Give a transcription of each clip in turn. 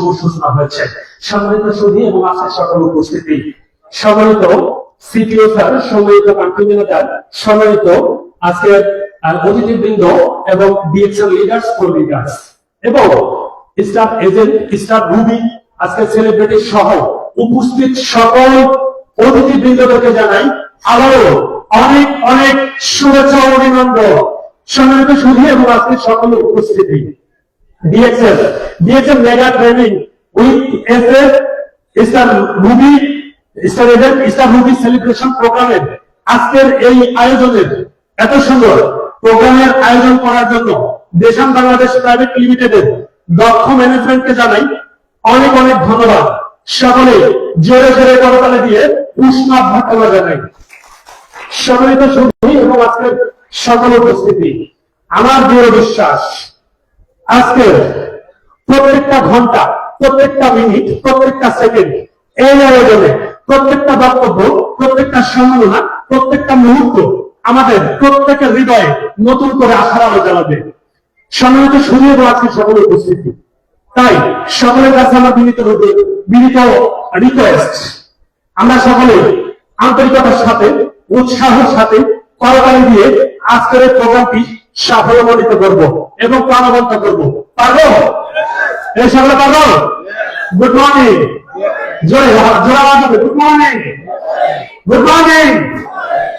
শুভ সূচনা হয়েছে। সম্মানিত সুধী এবং আজকের সকল উপস্থিতি, সম্মানিত সিপিও স্যার, সম্মানিত কান্ট্রি ম্যানেজার, সম্মানিত আজকের অতিথিবৃন্দ এবং ডিএক্সএল লিডার্স, কো লিডার্স এবং স্টাফ এজেন্ট, স্টাফ রুবি, আজকের সেলিব্রিটি সহ উপস্থিত সকল অতিথিবৃন্দকে জানাই আবারও অনেক অনেক শুভেচ্ছা ও অভিনন্দন। সম্মানিত সুধী এবং আজকের সকল উপস্থিতি, DXL mega training with SF star Ruby, star agent, star Ruby celebration প্রোগ্রামের আজকের এই আয়োজনের, এত সুন্দর প্রোগ্রামের আয়োজন করার জন্য দেশাম বাংলাদেশ প্রাইভেট লিমিটেডের দক্ষ ম্যানেজমেন্টকে জানাই অনেক অনেক ধন্যবাদ। সকলে জোরে জোরে করতালি দিয়ে উষ্ণ অভ্যর্থনা জানাই। সম্মানিত সুধী এবং আজকের সকল উপস্থিতি, আমার দৃঢ় বিশ্বাস আজকের প্রত্যেকটা ঘন্টা, প্রত্যেকটা মিনিট, প্রত্যেকটা সেকেন্ড এই আয়োজনে প্রত্যেকটা বক্তব্য, প্রত্যেকটা সম্মেলনা, প্রত্যেকটা মুহূর্ত আমাদের প্রত্যেকের হৃদয়ে নতুন করে আশার আলো জ্বালাবে। সম্মানিত সুধী এবং আজকের সকল উপস্থিতি, তাই সকলের কাছে আমার বিনীত রিকোয়েস্ট, আমরা সকলে আন্তরিকতার সাথে, উৎসাহের সাথে করতালি দিয়ে আজকের এই প্রোগ্রামটি সাফল্যমণ্ডিত করব এবং প্রাণবন্ত করব। পারবো? এই সকলে পারবো? গুড মর্নিং, জয় জোড়া বাজাবে। Good morning, good morning.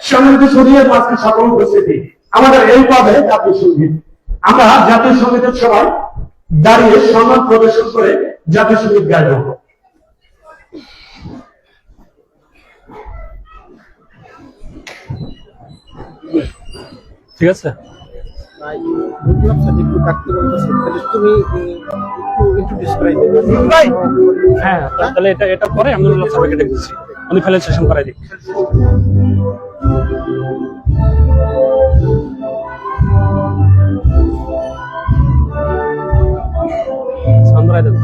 সম্মানিত সুধী এবং আজকের সকল উপস্থিতি, আমাদের এই পদে জাতীয় সঙ্গীত, আমরা জাতীয় সঙ্গীতের সময় দাঁড়িয়ে সম্মান প্রদর্শন করে জাতীয় সঙ্গীত গাইব। ঠিক আছে, হ্যাঁ তাহলে এটা পরে আমি সবাইকে দেখছি, উনি ফেলে সেশন করাই দিই। সামরাই দেন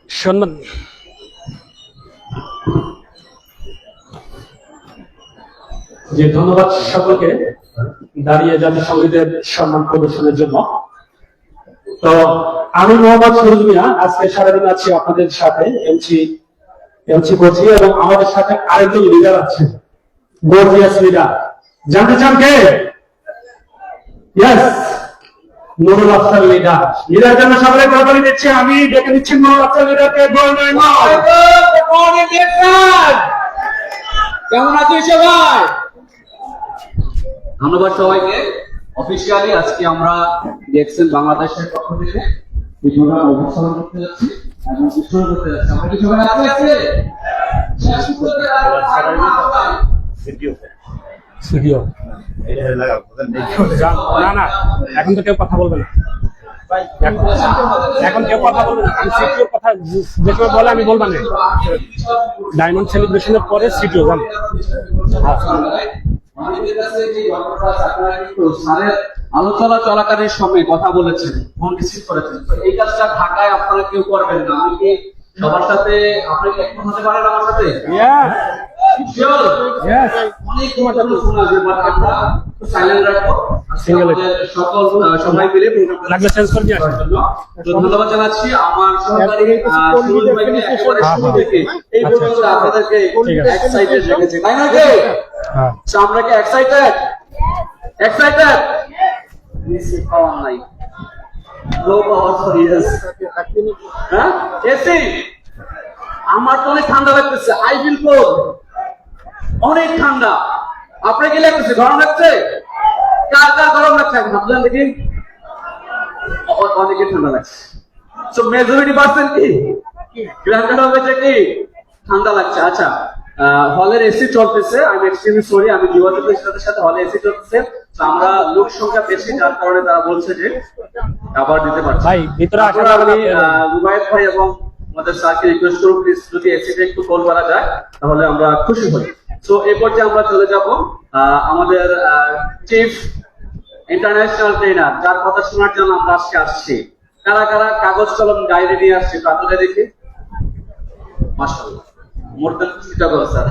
সম্মান। যে ধন্যবাদ সকলকে দাঁড়িয়ে জাতীয় সঙ্গীতের সম্মান প্রদর্শনের জন্য। তো আমি মোহাম্মদ সুরজ মিয়া, আজকে সারাদিন আছি আপনাদের সাথে, এমসি করছি এবং আমাদের সাথে আরেকজন লিডার আছে, গর্জিয়াস লিডার। জানতে চান কে? Yes, Nurul Afsar leader. Leader জন্য সকলে করতালি দিচ্ছে। আমি ডেকে নিচ্ছি নুরুল আফসার লিডারকে। কেমন আছো সবাই? ধন্যবাদ সবাইকে। অফিসিয়ালি আজকে আমরা ডিএক্সএল বাংলাদেশের পক্ষ থেকে প্রোগ্রাম অবস্থান করতে যাচ্ছি এবং শুরু করতে যাচ্ছি। আমরা কি সবাই রাজি আছি? স্টুডিও না না, এখন তো কেউ কথা বলবে না, এখন কেউ কথা বলবে না। আমি সিটিওর কথা যে কেউ বলে আমি বলবো না। ডায়মন্ড সেলিব্রেশনের পরে সিটিও জান। আলোচনা চলাকালীন সময় কথা বলেছেন, ফোন রিসিভ করেছেন, এই কাজটা ঢাকায় আপনারা কেউ করবেন না। আমি কি সবার সাথে আপনাকে একমত হতে পারেন আমার সাথে? অনেক কথাগুলো শোনা যায়, বাট আমরা সাইলেন্ট রাখবো। সকল সবাই মিলে ধন্যবাদ জানাচ্ছি আমার সহকারী সুরজ ভাইকে একেবারে শুরু থেকে এই পর্যন্ত আপনাদেরকে এক্সাইটেড রেখেছি, তাই না? আমরা কি এক্সাইটেড? এসি পাওয়ার নাই, লো পাওয়ার ফর ইয়ার্স। হ্যাঁ এসি, আমার তো অনেক ঠান্ডা লাগতেছে, আই ফিল কোল্ড, অনেক ঠান্ডা। আপনার কি লাগতেছে? গরম লাগছে? কার কার গরম লাগছে এখন আপনাদের দেখি? অনেকে ঠান্ডা লাগছে। সো মেজরিটি পার্সেন্ট কি গ্রাহকের হবে কি ঠান্ডা লাগছে। আচ্ছা, হলের এসি চলতেছে, আমি এক্সট্রিমলি সরি, আমি যোগাযোগ করেছি সাথে, হলে এসি চলতেছে। তো আমরা লোক সংখ্যা বেশি, যার কারণে তারা বলছে যে আবার দিতে পারছি। ভাই ভিতরে আসলে আমি রুবায়েত ভাই এবং আমাদের স্যারকে রিকোয়েস্ট করব, প্লিজ যদি এসিটা একটু কল করা যায় তাহলে আমরা খুশি হই। সো এই পর্যায়ে আমরা চলে যাব আমাদের চিফ ইন্টারন্যাশনাল ট্রেনার, যার কথা শোনার জন্য আমরা আজকে আসছি। কারা কারা কাগজ কলম ডায়েরি নিয়ে আসছে তাহলে দেখি। মাশাআল্লাহ, মোর দ্যান 50 টাকা স্যার।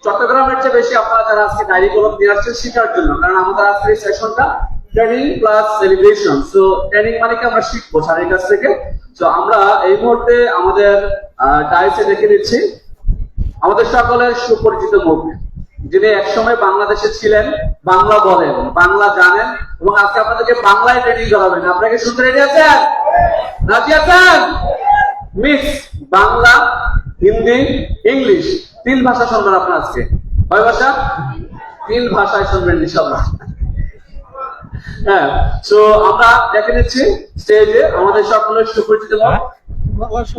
চট্টগ্রামের চেয়ে বেশি আপনারা যারা আজকে ডায়েরি কলম নিয়ে আসছেন শেখার জন্য, কারণ আমাদের আজকের এই সেশনটা training plus celebration. So training মানে কি আমরা শিখবো স্যারের কাছ থেকে। সো আমরা এই মুহূর্তে আমাদের ডায়েরিতে দেখে নিচ্ছি আমাদের সকলের সুপরিচিত মুখ, যিনি একসময় বাংলাদেশে ছিলেন, বাংলা বলেন, বাংলা জানেন এবং আজকে আপনাদেরকে বাংলায় ট্রেনিং করাবেন। আপনাকে শুনতে রেডি আছেন? রাজি আছেন? মিক্স বাংলা, হিন্দি, ইংলিশ, 3 ভাষা শুনবেন আপনার আজকে। কয় ভাষা? 3 ভাষায় শুনবেন ইনশাআল্লাহ। হ্যাঁ, সো আমরা দেখে নিচ্ছি স্টেজে আমাদের সকলের সুপরিচিত মুখ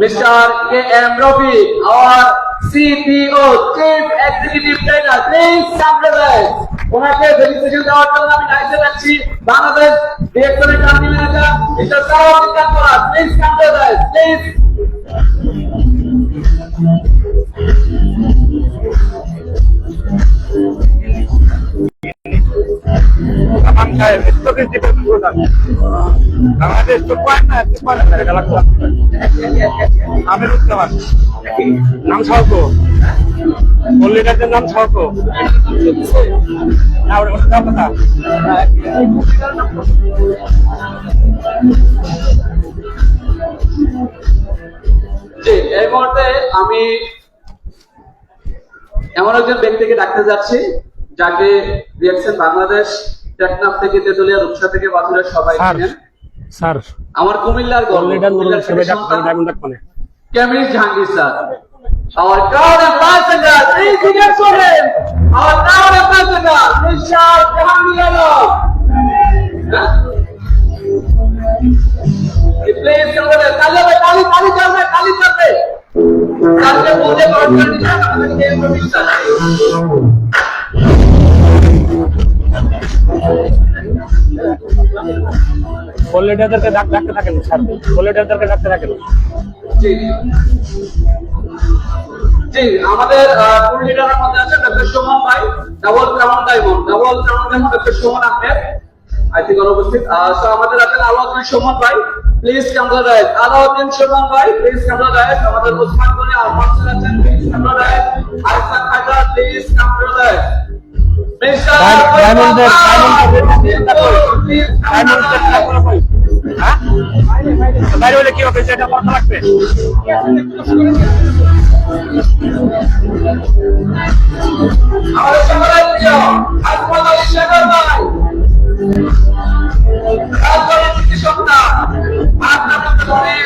Mr. K.M. Rafi, our CPO, Chief Executive Trainer, please come to us. ওনাকে ফেলিসিটেশন দেওয়ার জন্য আমি দায়িত্ব রাখছি Bangladesh directorate country manager mister সাউথ কানপুরা, please come to us, please. Bangladesh তো পায় না, আমি বুঝতে পারছি। নাম সহক মল্লিকাদের নাম সহক না, ওটা কথা। জি, এই মুহূর্তে আমি এমন একজন ব্যক্তিকে ডাকতে যাচ্ছি যাকে রিয়াকশন বাংলাদেশ, টেকনাফ থেকে তেতুলিয়া, রূপসা থেকে বাছুরা সবাই চিনেন। স্যার আমার কুমিল্লার গর্ব, কুমিল্লার কেমিস Jahangir sir. Our crowd ambassador, please give it to him. Our crowd ambassador, Mr. Jahangir Alam. Please come over. Kali chal rahe. Kali बोलते बात करनी है हमारे केम मिलता है। কলেটাদেরকে ডাকতে থাকেন স্যার, কলেটাদেরকে ডাকতে থাকেন। জি জি, আমাদের টুর লিডারের মধ্যে আছে ডক্টর সুমন ভাই, double crown diamond doctor Suman Ahmed, I think অনুপস্থিত। সো আমাদের আছেন আলাউদ্দিন সুমন ভাই, please come to the Alauddin Suman ভাই, প্লিজ কাম টু দ্য আমাদের ওসমান গনি আর মাসুদ আছেন, please come to the Arifat Haidar, please come to the mister ডায়মন্ডের বাইরে হলে কি হবে সেটা কথা লাগবে। আমাদের সকলের প্রিয় আজমত আলী শেখর ভাই, রাজবাড়ির চিকিৎসকরা আপনার মধ্যে পড়ে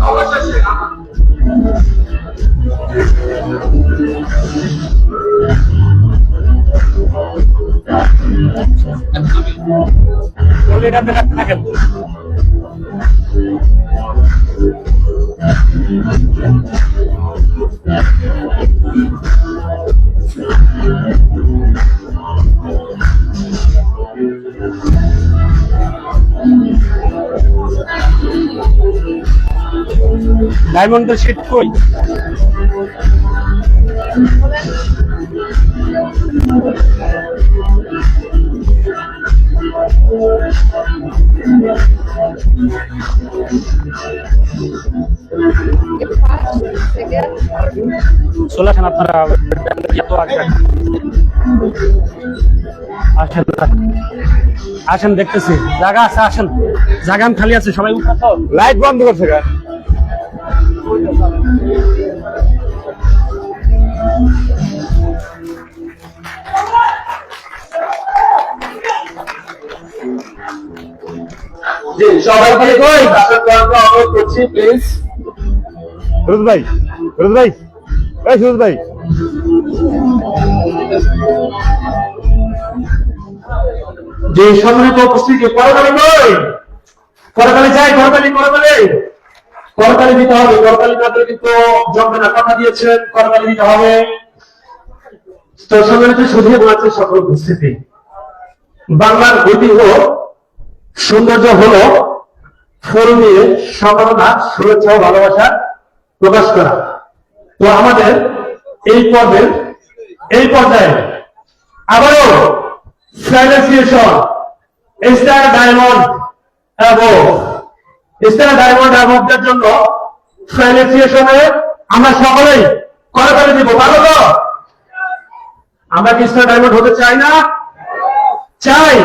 অবশেষে কলেটাতে ডাকতে থাকেন। ডায়মন্ডের শীট কই? চলে আসেন আপনারা, আসেন আসেন, দেখতেছি জায়গা আছে, আসেন, জায়গা খালি আছে, সবাই উঠা তো। লাইট বন্ধ করছে গা। জি সবাইকে আসন গ্রহণ করার অনুরোধ করছি প্লিজ। ফিরোজ ভাই, ফিরোজ ভাই, এই ফিরোজ ভাই। যে সম্মানিত উপস্থিতি করতালি কই, করতালি চাই, করতালি করতালি করতালি দিতে হবে, করতালি না দিলে কিন্তু জমবে না। কথা দিয়েছেন করতালি দিতে হবে। তো সম্মানিত সুধী এবং আছে সকল উপস্থিতি, বাংলার ঐতিহ্য সৌন্দর্য হলো ফুল দিয়ে সম্মাননা, শুভেচ্ছা ও ভালোবাসা প্রকাশ করা। তো আমাদের এই পর্যায়ে আবারও ফ্যালেসিয়েশন স্টার ডায়মন্ড অ্যাওয়ার্ডের জন্য ফ্যালেসিয়েশনে আমরা সকলেই করতালি দিব। ভালো তো? আমরা কি স্টার ডায়মন্ড হতে চাই না? চাই।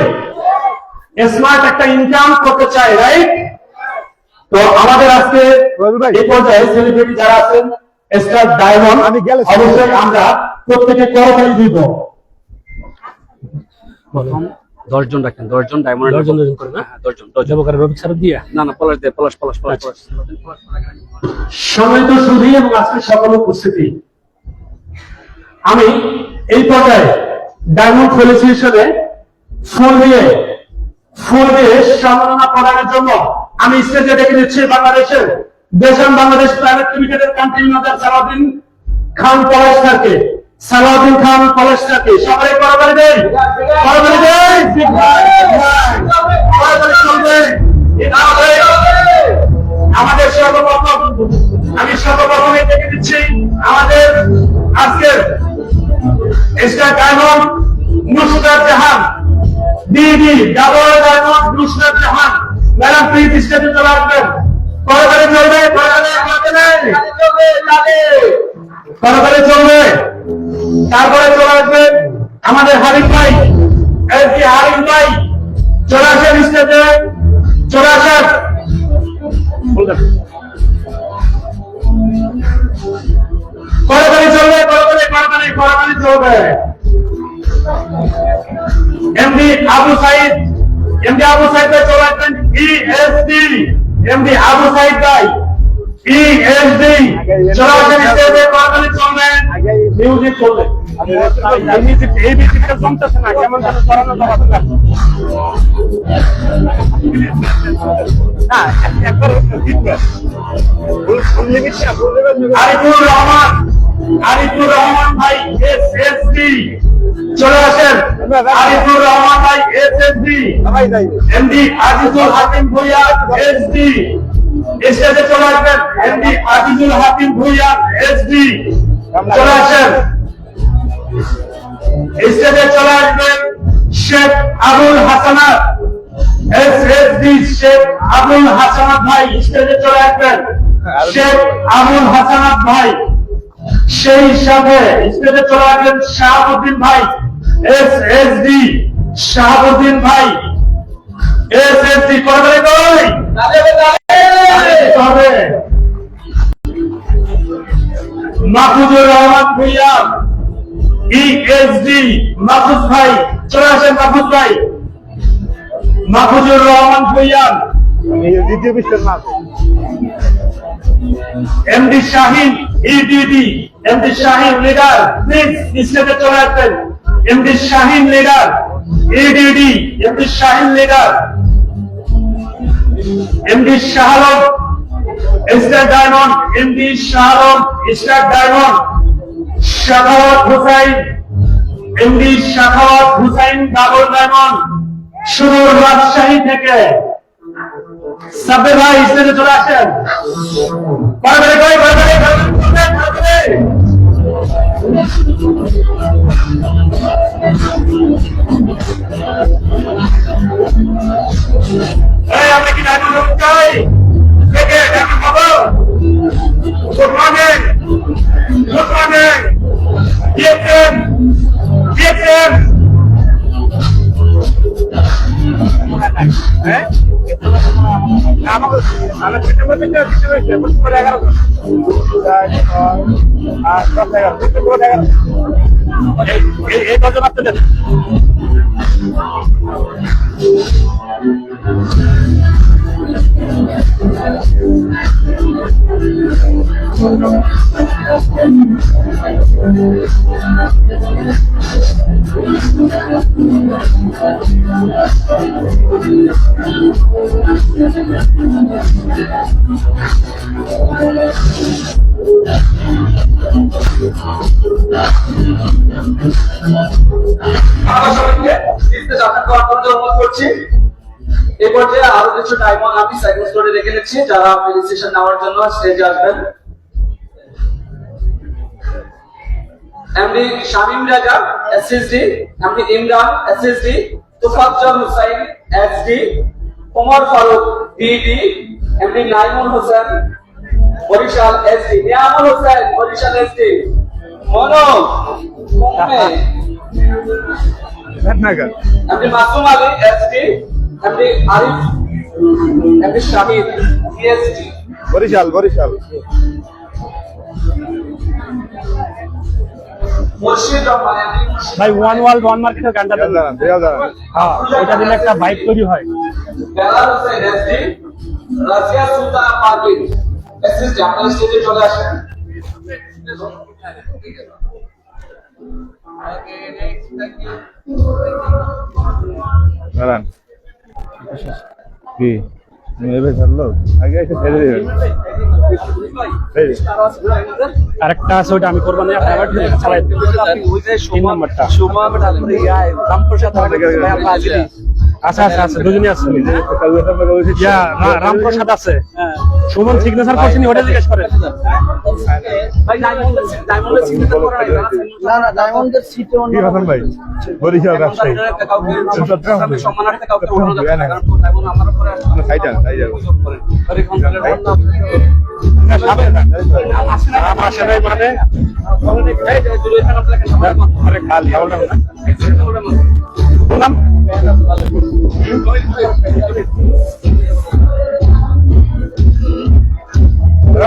স্মার্ট একটা ইনকাম করতে চাই, রাইট? তো আমাদের আজকে এই পর্যায়ে সেলিব্রিটি যারা আছেন স্টার ডায়মন্ড, অবশ্যই আমরা প্রত্যেকে করতালি দিব। 10 জন রাখেন, 10 জন ডায়মন্ড 10 জন করে না? 10 জন দেবকার রবি স্যার দিয়ে না না পলাশ দে, পলাশ। সম্মানিত সুধী এবং আজকে সকল উপস্থিতি, আমি এই পর্যায়ে ডায়মন্ড ফেলিসিয়েশনে ফুল দিয়ে সম্মাননা প্রদানের জন্য আমি স্টেজে ডেকে দিচ্ছি বাংলাদেশের দেশান বাংলাদেশ প্রাইভেট লিমিটেডের কান্ট্রি ম্যানেজার সালাউদ্দিন খান পলাশ স্যারকে, সবাই করতালি দেন, করতালি দেন। আমাদের সর্বপ্রথমে ডেকে দিচ্ছি আমাদের আজকের স্টার ডায়মন্ড নুসরাত জাহান, দিদি double diamond Nusrat Jahan madam, please স্টেজে চলে আসবেন। করতালি চলবে, করতালি চলবে। তারপরে চলে আসবে আমাদের হারিফ ভাই, হারিফ ভাই চলে আসেন স্টেজে, চলে আসেন। করতালি চলবে, করতালি চলবে। এমডি আবু সাইদ ভাই চলে আসবেন, ইএসডি এমডি আবু সাইদ ভাই, ইএসডি চলে আসেন স্টেজে, করতালি চলবে, মিউজিক চলবে। এই মিউজিকটা জমতেছে না, কেমন যেন চড়ানো যাচ্ছে না। একবার আরিফুর রহমান ভাই এসএসডি চলে আসেন, আরিফুর রহমান ভাই এসএসডি, এমডি আজিজুল হাকিম ভুইয়া এসডি স্টেজে চলে আসবেন, এমডি আজিজুল হাকিম ভুইয়া এসডি চলে আসেন স্টেজে, চলে আসবেন শেখ আবুল হাসানাত এসএসডি, শেখ আবুল হাসানাত ভাই স্টেজে চলে আসবেন, শেখ আবুল হাসানাত ভাই। সেই সাথে স্টেজে চলে আসবেন শাহাবুদ্দিন ভাই এসএসডি, শাহাবুদ্দিন ভাই এসএসডি, করতালি কই হবে। মাহফুজুর রহমান ভুইয়া ইএসডি, মাহফুজ ভাই চলে আসেন, মাহফুজ ভাই, মাহফুজুর রহমান ভুইয়া। দ্বিতীয় বিশ্বের মাছ MD Shahin EDD, MD Shahin leader please স্টেজে চলে আসবেন, MD Shahin leader EDD, MD Shahin leader. MD Shahrukh star diamond, MD Shahrukh star diamond. Shakhawat Hussain, MD Shakhawat Hussain double diamond, সুদূর রাজশাহী থেকে। সাব্বির ভাই স্টেজে চলে আসেন, আমরা কি ডায়মন্ড চাই? Good morning, good morning, DFM, DFM. এই কজন আপনাদের আমরা সবাইকে লিখতে যাত্রা করার জন্য অনুরোধ করছি। এই পর্যায়ে আরো কিছু ডায়মন্ড আমি সাইকেল স্টোরে রেখে দিচ্ছি, যারা রেজিস্ট্রেশন নেওয়ার জন্য স্টেজে আসবেন। MD Shamim Raja SSD, MD Imran SSD, Tofazzal Hussain SD, Omar Faruk BD, MD Naimul Hossain Barishal SD, Niamul Hossain Barishal SD, মনো মুম্মে, MD Masum Ali SD, MD Arif, MD Shahid PSD, Barishal Murshid Rahman MD মুর্শিদ ভাই ওয়ান ওয়ার্ল্ড ওয়ান মার্কেটের গানটা দেন। হ্যাঁ ওটা দিলে একটা ভাইব তৈরি হয়। বেলাল হোসেন এসডি, রাজিয়া সুলতানা পারভিন এসএসডি, আপনারা স্টেজে চলে আসেন। কি এবার ধরলো আগে এসে ছেড়ে দেবেন। আরেকটা আছে ওটা আমি করবো না, আপনি আবার চালাই দেন। তিন নাম্বারটা আচ্ছা আচ্ছা আচ্ছা দুজনই আছে। ইয়া রামপ্রসাদ আছে, সুমন সিগনেচার করছেন ওটা জিজ্ঞেস করেন। কি হাসান ভাই বরিশাল রাজশাহী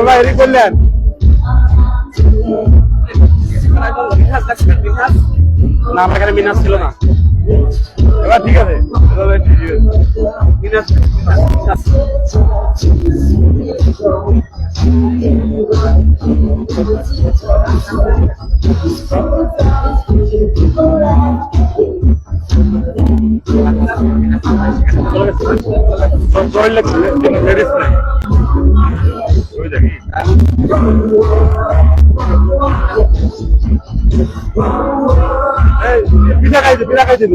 ভাই এদিক করলেন না আমার এখানে মিনাস ছিল না। এবার ঠিক আছে পিঠা খাইছে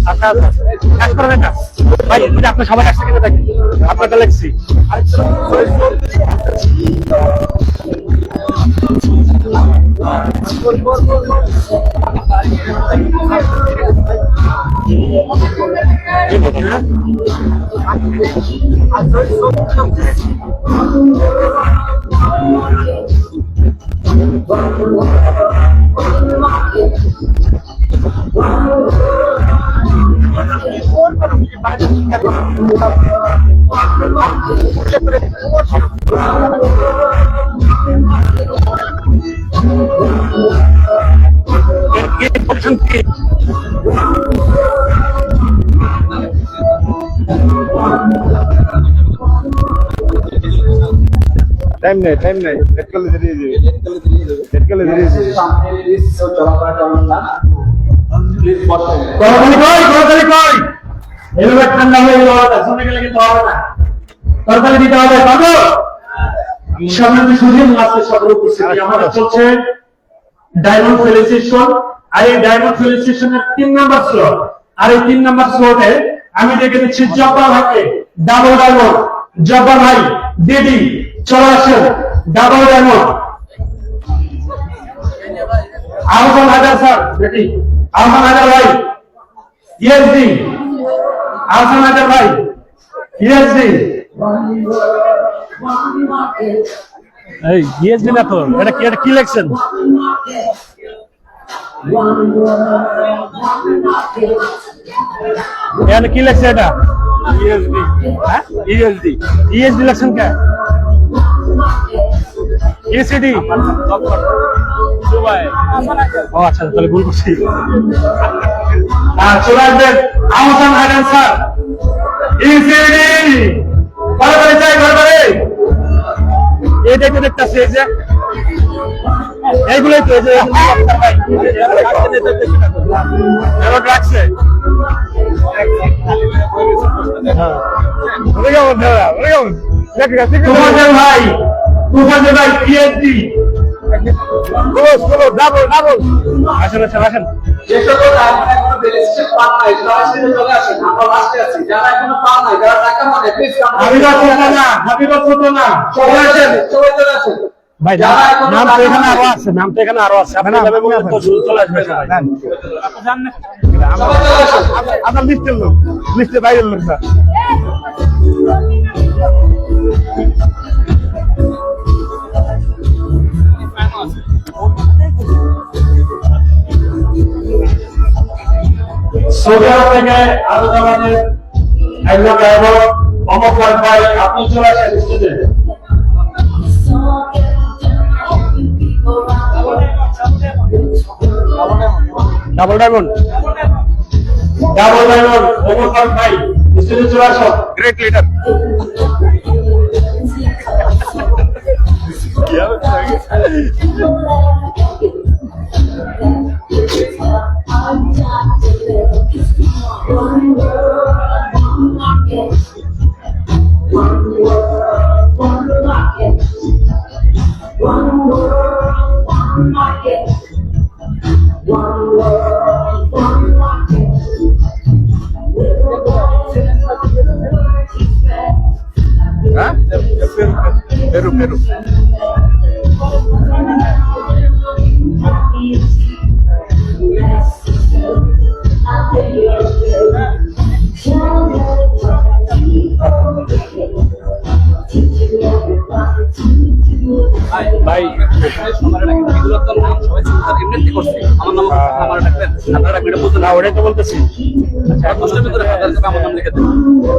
আচ্ছা আচ্ছা এক করেন না ভাই, এটা আপনি সবাই একসাথে কিনে থাকেন, আপনারটা লেখছি। টাইম নাই লেট করলে দেরিয়ে যাবে সামনে লিস্ট চলাফেরা করুন না, প্লিজ বসেন। তরকারি কই এভাবে ঠান্ডা হয়ে গেল, শুনে গেলে কিন্তু হবে না, তরকারি দিতে হবে। পাবো সামনে সুদিন লাস্টে সকল উপস্থিতি আমাদের চলছে ডায়মন্ড ফেলিসিয়েশন। আর এই ডায়মন্ড ফেলিসিয়েশনের 3 নাম্বার স্লট, আর এই 3 নাম্বার স্লটে আমি দেখে দিচ্ছি জব্বার ভাইকে ডাবল ডায়মন্ড। জব্বার ভাই দিদি চলে আসেন, ডাবল ডায়মন্ড। আহসান হাজার স্যার বেটি, আহসান হাজার ভাই ইএসডি, আহসান হাজার ভাই ইএসডি। এই ইএসডি না তো, এটা কি লেখছেন? এখানে কি লেখছে এটা? ইএসডি হ্যাঁ ইএসডি ইএসডি লাগছেন কে ইএসডি দুবাই ও আচ্ছা তাহলে ভুল করছি চলে আসবেন আহসান হায়দার স্যার ইসিডি বারবারে চাই বারবারে এই দেখতে দেখতেছি এই যে এইগুলোই তো এই যে রাখছে তোমাদের ভাই পিএইচডি ডাবল ডাবল আসেন আসেন আসেন যে সকল ডায়মন্ড এখনো বেনিফিশিয়ারি পান নাই সরাসরি চলে আসেন আমরা লাস্টে আছি যারা এখনো পান নাই যারা টাকা মানে প্লিজ হাবিবা ছোট না হাবিবা ছোট না সবাই আসেন সবাই চলে আসেন ভাই নাম তো এখানে আরো আছে নাম তো এখানে আরো আছে আপনারা যাবে বলে তো শুরু চলে আসবে সবাই সবাই চলে আসেন আপনার লিস্টের লোক লিস্টে বাইরের লোক না সৌদি আরব থেকে আহমেদাবাদের একজন ড্রাইভার অমর ভাই আপনি চলে আসেন স্টেজে ডাবল ডায়মন্ড ডাবল ডায়মন্ড অমর ভাই স্টেজে চলে আসো গ্রেট লিডার পেরু পেরু ভাই এগুলো তো নাম সবাই চিন্তা এমনিতে করছে আমার নাম আমার ডাকবেন আপনারা ভিডিও বলতে না ওটাই তো বলতেছি আচ্ছা কষ্টের ভিতরে হাজার টাকা আমার নাম লিখে দেন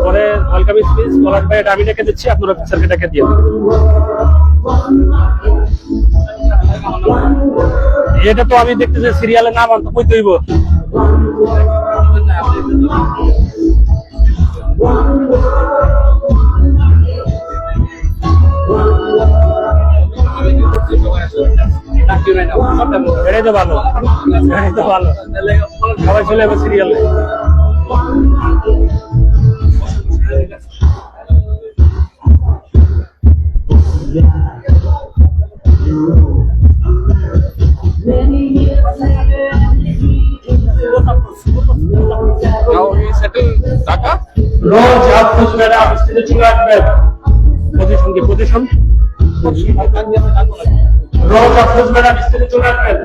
পরে ওয়েলকাম স্পিচ পলাশ ভাই আমি ডেকে দিচ্ছি আপনার অফিসারকে ডেকে দিয়ে দেবেন এটা তো আমি দেখতেছি সিরিয়ালের নাম আনতে কই দইব এটাই তো ভালো এটাই তো ভালো সবাই চলে যাবে সিরিয়ালে রোজ আফরোজ ম্যাডাম স্টেজে চলে আসবেন পজিশন কি পজিশন রোজ আফরোজ ম্যাডাম স্টেজে চলে আসবেন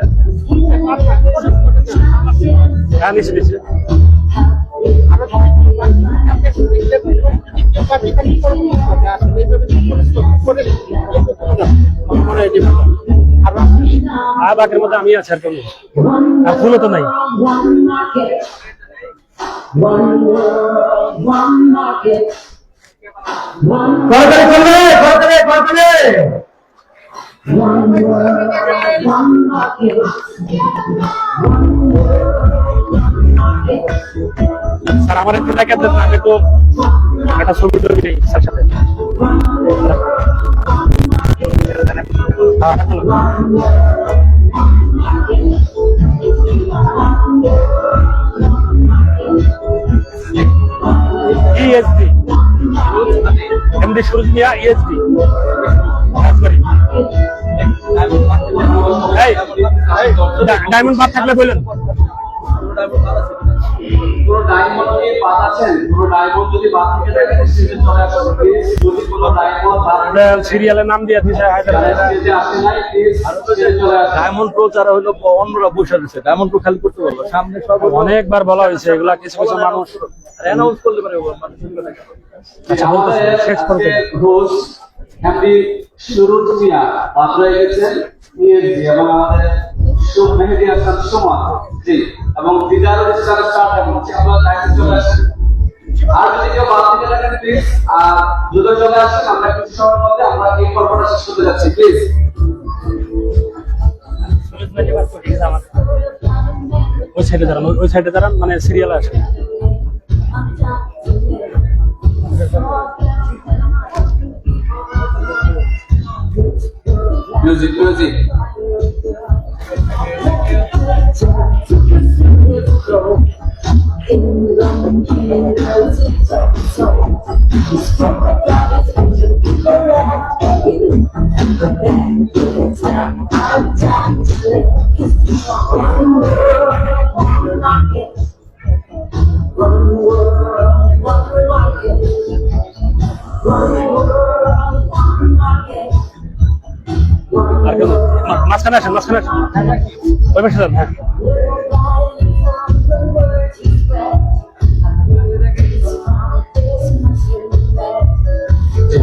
হ্যাঁ নিচে নিচে আর বাকির মধ্যে আমি আছি আর কেউ নেই। আর ফুলও তো নাই করবে করবে করবে করবে স্যার আমার একটু টাকা দেন আমি তো একটা ছবি টবি নেই স্যার সাথে ইএসডি এমডি সুরজ মিয়া ইএসডি ডায়মন্ড বাদ থাকলে বললেন পুরো ডায়মন্ড কি বাদ আছেন পুরো ডায়মন্ড যদি বাদ থেকে থাকে স্টেজে চলে আসুন প্লিজ যদি কোনো ডায়মন্ড বাদ সিরিয়ালের নাম দিয়ে দিছে স্টেজে আসে নাই প্লিজ স্টেজে চলে আসুন ডায়মন্ড প্রো যারা হইলো অন্যরা বসে রয়েছে ডায়মন্ড প্রো খালি করতে পারবো সামনে সব অনেকবার বলা হয়েছে এগুলা কিছু কিছু মানুষ অ্যানাউন্স করতে পারে আচ্ছা বলতেছি শেষ করতে হোস্ট এমডি সুরজ মিয়া পাত্র গেছেন ইএসডি এবং আমাদের শুভ মেহেদী হাসান সুমন জি এবং দিদারুল ইসলাম স্টার এবং আমরা লাইভে চলে আসেন আর যদি কেউ বাদ দিতে থাকেন প্লিজ আর দ্রুত চলে আসেন, আমরা কিছু সময়ের মধ্যে আমরা এই পর্বটা শেষ করতে যাচ্ছি প্লিজ। ওই সাইডে দাঁড়ান, ওই সাইডে দাঁড়ান, মানে সিরিয়ালে আসেন। মিউজিক মিউজিক আর কেউ মাঝখানে আসেন, মাঝখানে আসেন, ওই পাশে যান। হ্যাঁ,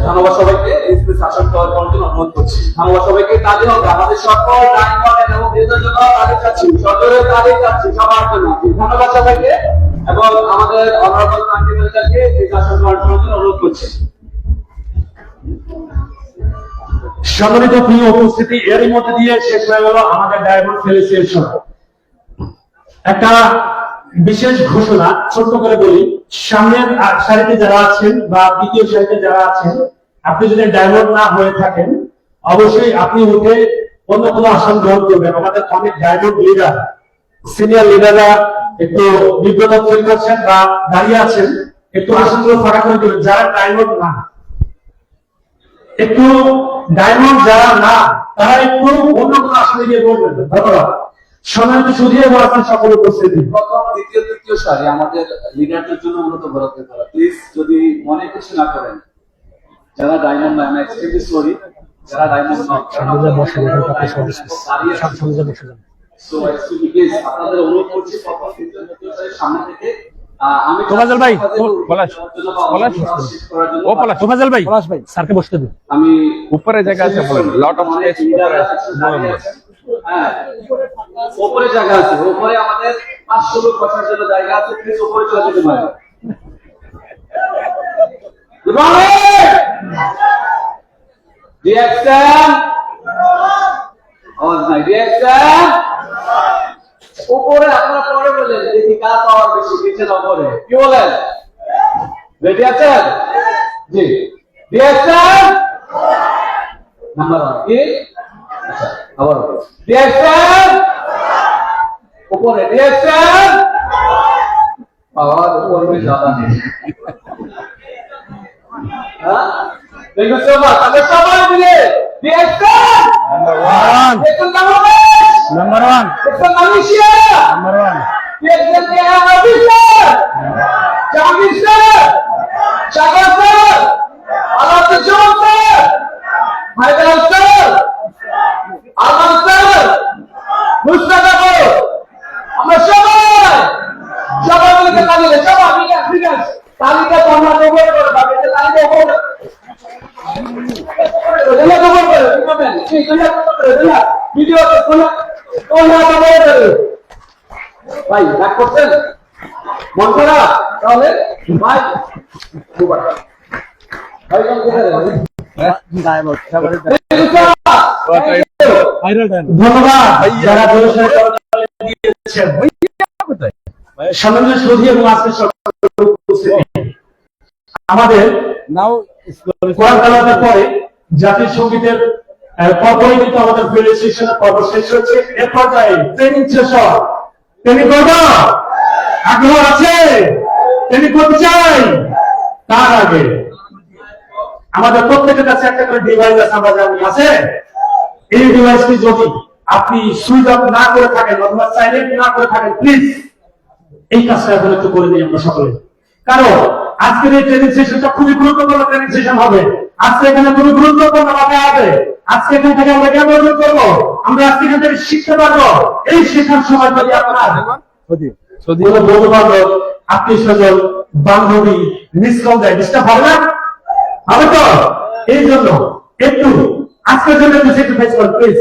ধন্যবাদ সবাইকে এই স্পেস আসন করার জন্য অনুরোধ করছি। ধন্যবাদ সবাইকে। তাদের হবে আমাদের সকল ডাইমন্ড এবং বিজয়ের জন্য তাদের চাচ্ছি, সকলের তাদের চাচ্ছি সবার জন্য। ধন্যবাদ সবাইকে এবং আমাদের অনারেবল কান্ট্রি ম্যানেজারকে এই আসন করার জন্য অনুরোধ করছি। সম্মানিত প্রিয় উপস্থিতি, এরই মধ্যে দিয়ে শেষ হয়ে গেল আমাদের ডায়মন্ড ফেলিসিয়েশন। একটা বিশেষ ঘোষণা ছোট্ট করে বলি, সামনের সারিতে যারা আছেন বা দ্বিতীয় সারিতে যারা আছেন, আপনি যদি ডায়মন্ড না হয়ে থাকেন অবশ্যই আপনি উঠে অন্য কোনো আসন গ্রহণ করবেন। আমাদের অনেক ডায়মন্ড লিডার, সিনিয়র লিডাররা একটু বিব্রত তৈরি করছেন বা দাঁড়িয়ে আছেন, একটু আসনগুলো ফাঁকা করে দেবেন। যারা ডায়মন্ড না, একটু ডায়মন্ড যারা না, তারা একটু অন্য কোনো আসনে গিয়ে বলবেন। ধন্যবাদ। সম্মানিত সুধীর এবং আপনার সকল উপস্থিতি। প্রথম, দ্বিতীয়, তৃতীয় সারি আমাদের লিডারদের জন্য মূলত বরাদ্দ করা। প্লিজ যদি মনে কিছু না করেন, যারা ডায়মন্ড না, আমি এক্সট্রিমলি সরি, যারা ডায়মন্ড না, সামনে বসে যান, সামনে বসে যান। সো এক্সট্রিমলি প্লিজ আপনাদের অনুরোধ করছি প্রথম, দ্বিতীয়, তৃতীয় সারির সামনে থেকে আমি তোফাজ্জল ভাই, পলাশ, ও পলাশ, তোফাজ্জল ভাই, স্যারকে বসতে দিন। আমি উপরে জায়গা আছে বলেন, লট অফ স্পেস হ্যাঁ, উপরে জায়গা আছে, উপরে আমাদের 500 লোক বসার জন্য জায়গা আছে, প্লিজ উপরে চলে যেতে পারেন। গুড মর্নিং রিঅ্যাকশন, আওয়াজ নাই, রিঅ্যাকশন। উপরে আপনারা পরে বলেন, দেখি কার পাওয়ার বেশি, নিচে না উপরে, কি বলেন? রেডি আছেন? জি, রিঅ্যাকশন নাম্বার 1 কি? আচ্ছা, আবার রিঅ্যাকশন, উপরে রিঅ্যাকশন, আওয়াজ উপরে में ज्यादा नहीं। हाँ, देखो सब अगर सवाल मिले রিঅ্যাকশন নাম্বার 1, देखो नंबर নাম্বার 1, देखो मनीषा নাম্বার 1। देखो क्या ऑफिसर জাহাঙ্গীর স্যার, সাগর স্যার, আলাদা zone sir, Haider sir, আলমান sir, Mustafa বড়, আমরা সবাই মিলে তালিকা, সবাই মিলে ফিগার তালিকা তোমরা কভার করে পাবে, তালিকা কভার করে কভার করে দিবেন, ঠিক আছে কভার করে দিলা ভিডিওতে কোন কভার করে ভাই রাগ করছেন মন করা, তাহলে ভাই দুবার ভাই কোন ধন্যবাদ যারা জোরসোরে করতালি দিয়েছেন। সম্মানিত সুধী এবং আজকের সকল উপস্থিতি, আমাদের কোরআন তেলাওয়াতের পরে জাতীয় সঙ্গীতের পরপরই কিন্তু আমাদের ফেলিসিয়েশনের পর্ব শেষ হচ্ছে। এর পর্যায়ে ট্রেনিং সেশন। ট্রেনিং করব, আগ্রহ আছে? ট্রেনিং করতে চাই? তার আগে আমাদের প্রত্যেকের কাছে একটা করে ডিভাইস আছে, আমরা জানি আছে। এই ডিভাইসটি যদি আপনি সুইচ অফ না করে থাকেন অথবা সাইলেন্ট না করে থাকেন, প্লিজ এই কাজটা এখন একটু করে দিই আমরা সকলে। কারণ আজকের এই ট্রেনিং সেশনটা খুবই গুরুত্বপূর্ণ ট্রেনিং সেশন হবে। আজকে এখানে খুবই গুরুত্বপূর্ণ ভাবে হবে। আজকে এখান থেকে আমরা জ্ঞান অর্জন করবো, আমরা আজকে এখান থেকে শিখতে পারবো। এই শেখার সময় যদি আপনার কোনো বন্ধু বান্ধব, আত্মীয় স্বজন, বান্ধবী মিস কল দেয়, ডিস্টার্ব হবে না? হবে তো? এই জন্য একটু আজকের জন্য একটু স্যাক্রিফাইস করুন প্লিজ।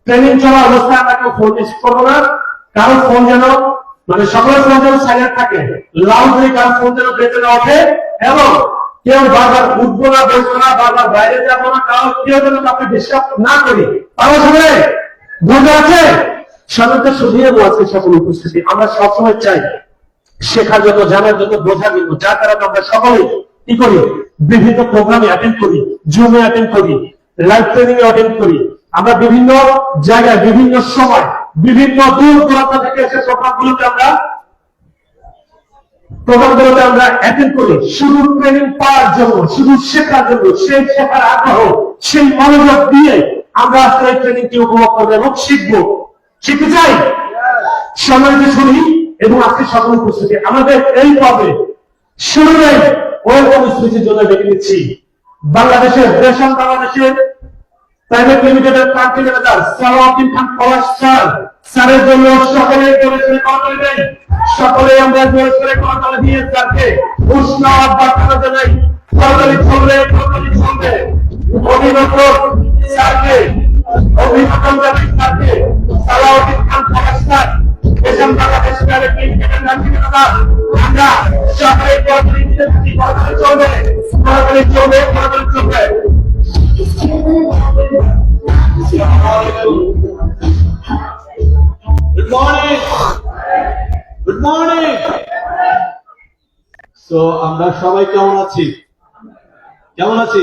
ট্রেনিং চলা অবস্থায় আমরা কেউ ফোন রিসিভ করবো না, কারো ফোন যেন মানে সকলের ফোন যেন সাইলেন্ট থাকে, লাউডলি কারণ ফোন যেন বেঁচে না ওঠে, এবং কেউ বারবার উঠবো না বসবো না, বারবার বাইরে যাবো না, কারণ কেউ যেন তাকে ডিস্টার্ব না করি। আমার সঙ্গে বুঝতে আছে স্বাধীনতা শুধিয়ে আজকে সকল উপস্থিতি। আমরা সবসময় চাই শেখার জন্য, জানার জন্য, বোঝার জন্য, যার কারণে আমরা সকলেই কি করি, বিভিন্ন প্রোগ্রামে অ্যাটেন্ড করি, জুমে অ্যাটেন্ড করি, লাইভ ট্রেনিং এ অ্যাটেন্ড করি। আমরা বিভিন্ন জায়গায় বিভিন্ন সময় বিভিন্ন দূর দূরান্ত থেকে এসে প্রোগ্রামগুলোতে আমরা অ্যাটেন্ড করি, শুধু ট্রেনিং পাওয়ার জন্য, শুধু শেখার জন্য। সেই শেখার আগ্রহ, সেই মনোযোগ দিয়ে আমরা আসলে এই ট্রেনিংটি উপভোগ করবো এবং শিখবো। শিখতে চাই সম্মানিত শুনি এবং আজকে সকল উপস্থিতি। আমাদের এই পর্বে শুরুতেই ওয়েলকাম স্পিচের জন্য ডেকে নিচ্ছি বাংলাদেশের দেশান বাংলাদেশের প্রাইভেট লিমিটেডের কান্ট্রি ম্যানেজার সালাউদ্দিন খান পলাশ স্যার। স্যারের জন্য সকলে জোরে জোরে করতালি দেন, সকলে আমরা জোরে জোরে করতালি দিয়ে স্যারকে উষ্ণ অভ্যর্থনা জানাই। করতালি চলবে, করতালি চলবে। অভিনন্দন স্যারকে, অভিনন্দন জানাই স্যারকে। সালাউদ্দিন খান পলাশ স্যার দেশান বাংলাদেশ প্রাইভেট লিমিটেডের কান্ট্রি ম্যানেজার। আমরা সকলে করতালি দিতে থাকি, করতালি চলবে, করতালি চলবে, করতালি চলবে। Good morning. Good morning. So আমরা সবাই কেমন আছি? কেমন আছি?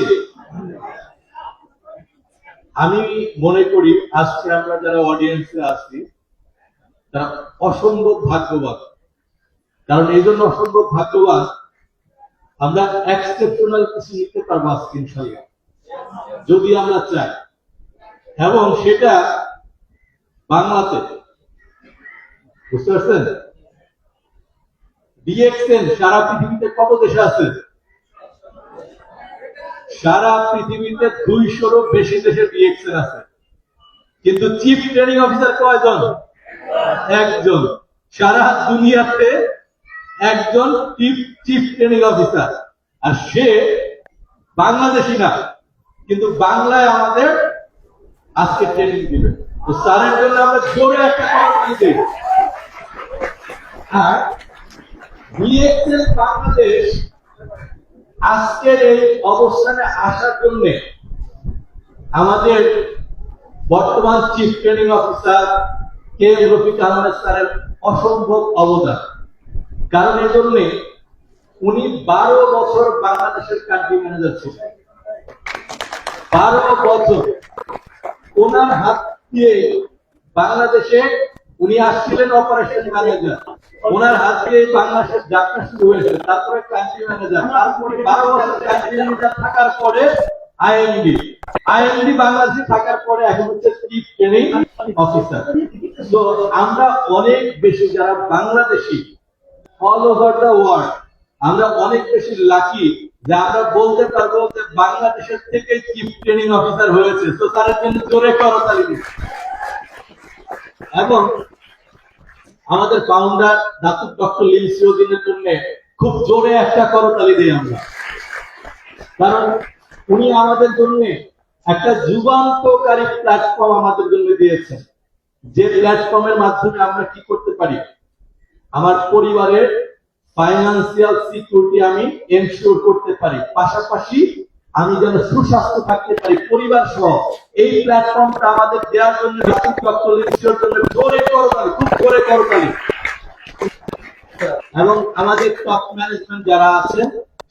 আমি মনে করি আজকে আমরা যারা অডিয়েন্সে আছি তারা অসম্ভব ভাগ্যবান। কারণ এই জন্য অসম্ভব ভাগ্যবান, আমরা এক্সেপশনাল কিছু নিতে পারবো আজকে ইনশাআল্লাহ, যদি আমরা চাই, এবং সেটা বাংলাতে। বুঝতে পারছেন? ডিএক্সএন সারা পৃথিবীতে কত দেশে আছে? সারা পৃথিবীতে 200-রও বেশি দেশে ডিএক্সএন আছে, কিন্তু চিফ ট্রেনিং অফিসার কয়জন? একজন। সারা দুনিয়াতে একজন চিফ ট্রেনিং অফিসার, আর সে বাংলাদেশি না, কিন্তু বাংলায় আমাদের আজকে ট্রেনিং দিবে। তো স্যারের জন্য আমরা জোরে একটা করতালি দিই। আর ডিএক্সএল বাংলাদেশ আজকের এই অবস্থানে আসার জন্য আমাদের বর্তমান chief training officer K M Rafiq Ahmed স্যারের অসম্ভব অবদান। কারণ এই জন্য উনি 12 বছর বাংলাদেশের কান্ট্রি ম্যানেজার ছিলেন। 12 বছর ওনার হাত দিয়ে বাংলাদেশে উনি আসছিলেন অপারেশন ম্যানেজার, ওনার হাত দিয়ে বাংলাদেশের যাত্রা শুরু হয়েছে। তারপরে কান্ট্রি ম্যানেজার, তারপরে 12 বছর কান্ট্রি ম্যানেজার থাকার পরে আইএমডি বাংলাদেশে থাকার পরে এখন হচ্ছে চিফ ট্রেনিং অফিসার। তো আমরা অনেক বেশি যারা Bangladeshi all over the world, আমরা অনেক বেশি লাকি যে আমরা বলতে পারবো যে বাংলাদেশের থেকে চিফ ট্রেনিং অফিসার হয়েছে। তো তার জন্য জোরে করতালি দিই। এবং আমাদের ফাউন্ডার ডক্টর লিম সিওজিনের জন্য খুব জোরে একটা করতালি দিই আমরা, কারণ উনি আমাদের জন্য একটা যুগান্তকারী প্ল্যাটফর্ম আমাদের জন্য দিয়েছেন, যে প্ল্যাটফর্মের মাধ্যমে আমরা কি করতে পারি, আমার পরিবারের ফাইন্যান্সিয়াল সিকিউরিটি আমি এনশিওর করতে পারি, পাশাপাশি আমি যেন সুস্বাস্থ্য থাকতে পারি পরিবার সহ। এই প্ল্যাটফর্মটা আমাদের দেওয়ার জন্য জোরে করতালি, খুব জোরে করতালি। এবং আমাদের টপ ম্যানেজমেন্ট যারা আছেন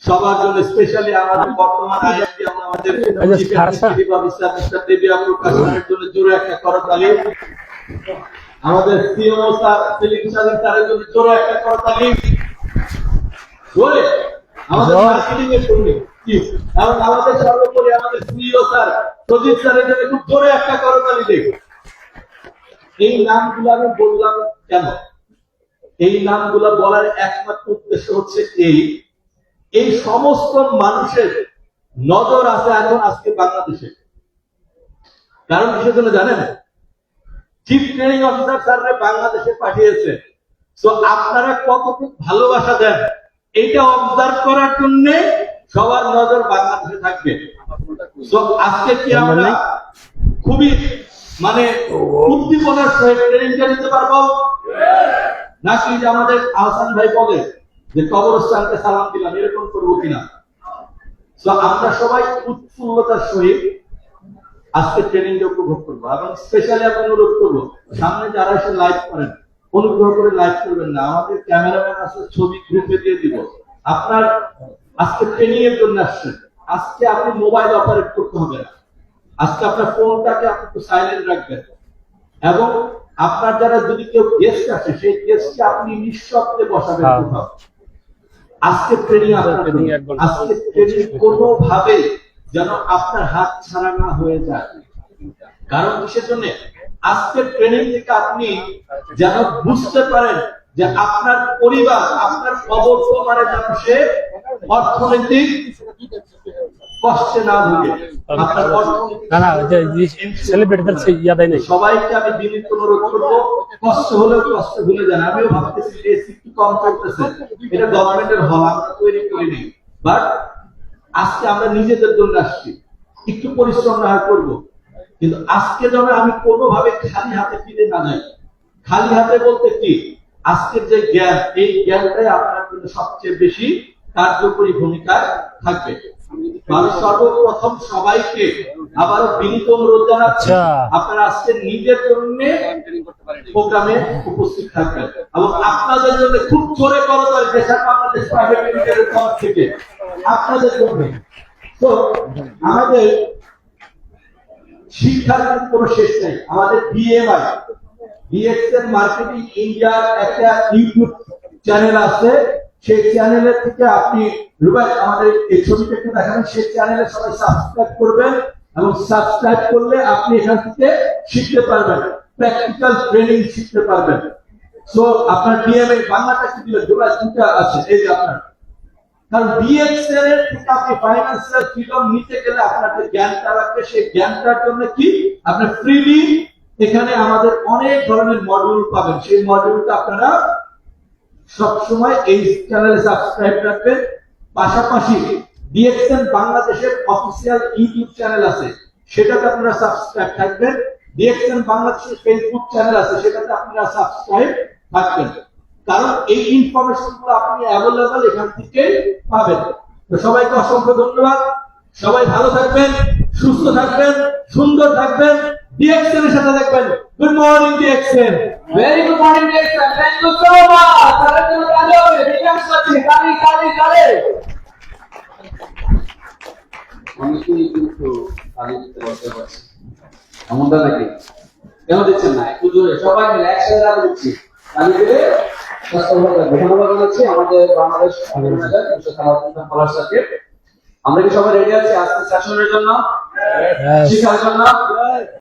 সবার জন্য, স্পেশালি আমাদের বর্তমান আইএমডি আমাদের চিফ এক্সিকিউটিভ অফিসার মিস্টার দেবিয়া প্রকাশ স্যারের জন্য জোরে একটা করতালি। আমাদের সিএমও স্যার সেলিম সাদিক স্যারের জন্য জোরে একটা করতালি। জোরে আমাদের মার্কেটিং এর জন্য এবং আমাদের সর্বোপরি আমাদের সিইও স্যার প্রদীপ স্যারের জন্য খুব জোরে একটা করতালি দেব। এই নামগুলো আমি বললাম কেন? এই নামগুলো বলার একমাত্র উদ্দেশ্য হচ্ছে এই সমস্ত মানুষের নজর আছে এখন আজকে বাংলাদেশে। কারণ কিসের জন্য জানেন? চিফ ট্রেনিং অফিসার স্যাররা বাংলাদেশে পাঠিয়েছে। তো আপনারা কতটুকু ভালোবাসা দেন এইটা অবজার্ভ করার জন্য সবার নজর বাংলাদেশে থাকবে। তো আজকে কি আমরা খুবই উদ্দীপনার সহিত ট্রেনিংটা নিতে পারবো? নাকি যে আমাদের আহসান ভাই বলে যে কবরস্থানকে সালাম দিলাম, এরকম করবো কিনা? তো আমরা সবাই উৎফুল্লতার সহিত আজকে ট্রেনিংটা উপভোগ করবো, এবং স্পেশালি আমি অনুরোধ করবো সামনে যারা এসে লাইভ করেন, অনুগ্রহ করে লাইভ করবেন না, আমাদের ক্যামেরাম্যান আছে, ছবি গ্রুপে দিয়ে দিব। আপনার আজকে ট্রেনিং এর জন্য আসছেন, আজকে আপনি মোবাইল অপারেট করতে হবে না, আজকে আপনার ফোনটাকে আপনি একটু সাইলেন্ট রাখবেন, এবং আপনার যারা যদি কেউ গেস্ট আসে সেই গেস্টকে আপনি নিঃশব্দে বসাবেন কোথাও। আজকে ট্রেনিং আপনার জন্য। আজকে ট্রেনিং কোনোভাবে যেন আপনার হাত ছাড়া না হয়ে যায়। কারণ কিসের জন্য? আজকের ট্রেনিং থেকে আপনি যেন বুঝতে পারেন যে আপনার পরিবার, আপনার অবর্তমানে যেন সে অর্থনৈতিক কষ্টে না ভুগে, আপনার অর্থনৈতিক সেলিব্রিটিদের ইয়া দেয় নাই। সবাইকে আমি বিনীত অনুরোধ করবো, কষ্ট হলেও কষ্ট ভুলে যান। আমিও ভাবতেছি যে একটু কম করতেছে, এটা গভর্নমেন্টের হল, আমরা তৈরি করিনি, বাট আজকে আমরা নিজেদের জন্য আসছি, একটু পরিশ্রম না হয় করবো, কিন্তু আজকে যেন আমি কোনোভাবে খালি হাতে ফিরে না যাই। খালি হাতে বলতে কি, আজকের যে জ্ঞান, এই জ্ঞানটাই আপনার জন্য সবচেয়ে বেশি কার্যকরী ভূমিকায় থাকবে। আমি সর্বপ্রথম সবাইকে আবারও বিনীত অনুরোধ জানাচ্ছি, আপনারা আজকে নিজের জন্য প্রোগ্রামে উপস্থিত থাকবেন, এবং আপনাদের জন্য খুব জোরে করতালি দেশের বাংলাদেশ প্রাইভেট লিমিটেডের তরফ থেকে আপনাদের জন্য। তো আমাদের শিক্ষার কোনো শেষ নেই। আমাদের বিএমআই, বিএক্সএন মার্কেটিং ইন্ডিয়ার একটা ইউটিউব চ্যানেল আছে, সেই চ্যানেলের থেকে আপনি রুবাই আমাদের এই ছবিটা একটু দেখাবেন, সেই চ্যানেলে সবাই সাবস্ক্রাইব করবেন, এবং সাবস্ক্রাইব করলে আপনি এখান থেকে শিখতে পারবেন, প্র্যাকটিক্যাল ট্রেনিং শিখতে পারবেন। সো আপনার বিএমআই বাংলাটা কি দিলে রুবাই দুটা আছে, এই যে আপনার, কারণ বিএক্সএন এর থেকে আপনি ফাইন্যান্সিয়াল ফ্রিডম নিতে গেলে আপনাকে জ্ঞানটা লাগবে। সেই জ্ঞানটার জন্য কি আপনি ফ্রিলি এখানে আমাদের অনেক ধরনের মডিউল পাবেন, সেই মডিউলটা আপনারা সবসময় এই চ্যানেলে সাবস্ক্রাইব রাখবেন। পাশাপাশি বিএক্সএন বাংলাদেশের অফিসিয়াল ইউটিউব চ্যানেল আছে, সেটাতে আপনারা সাবস্ক্রাইব থাকবেন। বিএক্সএন বাংলাদেশের ফেসবুক চ্যানেল আছে, সেটাতে আপনারা সাবস্ক্রাইব থাকবেন, কারণ এই ইনফরমেশন গুলো আপনি অ্যাভেলেবল এখান থেকে পাবেন। তো সবাইকে অসংখ্য ধন্যবাদ, সবাই ভালো থাকবেন, সুস্থ থাকবেন, সুন্দর থাকবেন, ডিএক্সএন এর সাথে থাকবেন। Good morning DXN. Very good morning director, thank you so much. তাদের জন্য তালি হবে, রিকোয়েস্ট করছি, তালি তালি তালি। অনেকেই কিন্তু তালি দিতে বলতে পারছে, এমনটা নাকি? কেন দিচ্ছেন না? একটু জোরে সবাই মিলে একসাথে তালি দিচ্ছি, তালি দিলে ধন্যবাদ জানাচ্ছি আমাদের বাংলাদেশ আমরা কি সবাই রেডি আছি আজকে সেশনের জন্য, শিখার জন্য?